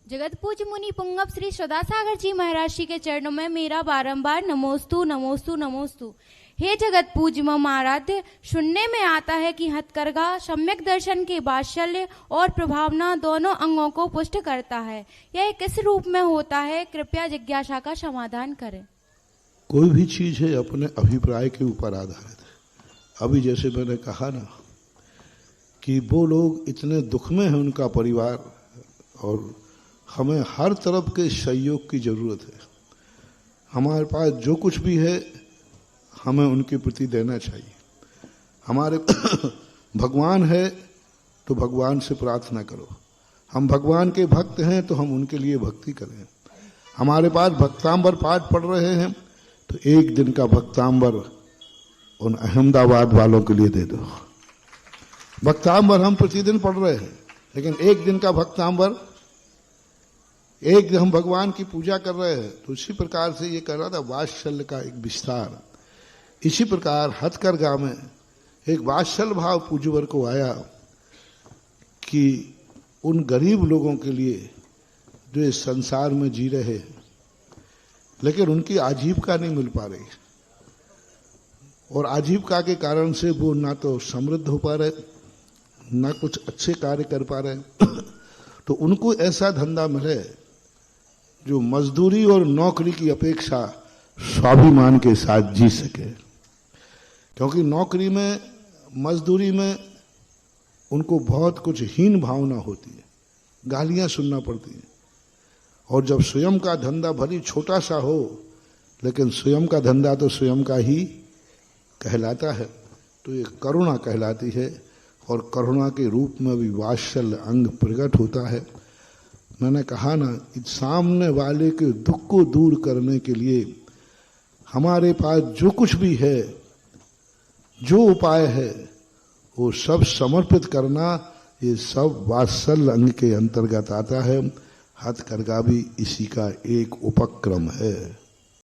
जगत पूज्य मुनि पुंगव श्री सदासागर जी महाराज जी के चरणों में मेरा बारंबार नमोस्तु नमोस्तु नमोस्तु। हे जगत पूज्य महाराध्य, सुनने में आता है कि हथकरघा सम्यक दर्शन के वात्सल्य और प्रभावना दोनों अंगों को पुष्ट करता है। यह किस रूप में होता है, कृपया जिज्ञासा का समाधान करें। कोई भी चीज है अपने अभिप्राय के ऊपर आधारित है। अभी जैसे मैंने कहा ना कि वो लोग इतने दुख में है, उनका परिवार, और हमें हर तरफ के सहयोग की जरूरत है। हमारे पास जो कुछ भी है हमें उनके प्रति देना चाहिए। हमारे भगवान है तो भगवान से प्रार्थना करो। हम भगवान के भक्त हैं तो हम उनके लिए भक्ति करें। हमारे पास भक्तांबर पाठ पढ़ रहे हैं तो एक दिन का भक्तांबर उन अहमदाबाद वालों के लिए दे दो। भक्तांबर हम प्रतिदिन पढ़ रहे हैं, लेकिन एक दिन का भक्तांबर, एक हम भगवान की पूजा कर रहे हैं। तो इसी प्रकार से ये कह रहा था वात्सल्य का एक विस्तार। इसी प्रकार हथकरघा में एक वात्सल्य भाव पूज्यवर को आया कि उन गरीब लोगों के लिए जो इस संसार में जी रहे हैं लेकिन उनकी आजीविका नहीं मिल पा रही, और आजीविका के कारण से वो ना तो समृद्ध हो पा रहे, ना कुछ अच्छे कार्य कर पा रहे तो उनको ऐसा धंधा मिले जो मजदूरी और नौकरी की अपेक्षा स्वाभिमान के साथ जी सके। क्योंकि नौकरी में, मजदूरी में उनको बहुत कुछ हीन भावना होती है, गालियां सुनना पड़ती हैं। और जब स्वयं का धंधा भली छोटा सा हो, लेकिन स्वयं का धंधा तो स्वयं का ही कहलाता है, तो ये करुणा कहलाती है। और करुणा के रूप में भी वात्सल्य अंग प्रकट होता है। मैंने कहा ना कि सामने वाले के दुख को दूर करने के लिए हमारे पास जो कुछ भी है, जो उपाय है, वो सब समर्पित करना, ये सब वात्सल्य अंग के अंतर्गत आता है। हथकरघा भी इसी का एक उपक्रम है।